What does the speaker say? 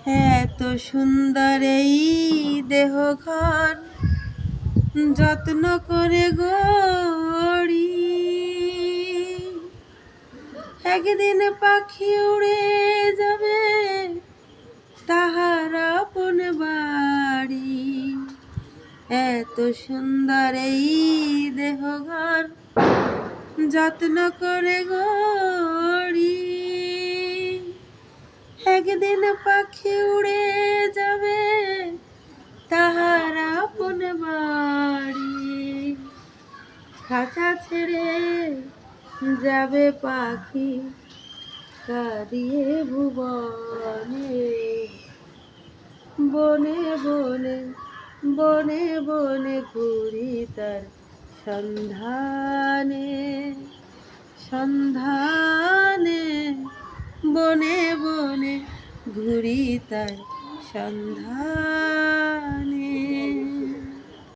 এত সুন্দর এই দেহ ঘর যত্ন করে গড়ি, একদিন পাখি উড়ে যাবে তাহার আপন বাড়ি। এত সুন্দর এই দেহ ঘর যত্ন করে গড়ি, একদিন পাখি উড়ে যাবে তাহার আপন বাড়ি। খাঁচা ছেড়ে যাবে পাখি কাঁদিয়ে ভুবনে, বনে বনে বনে বনে ঘুরি তার সন্ধানে, সন্ধানে বনে বনে ঘুরি তার সন্ধানে।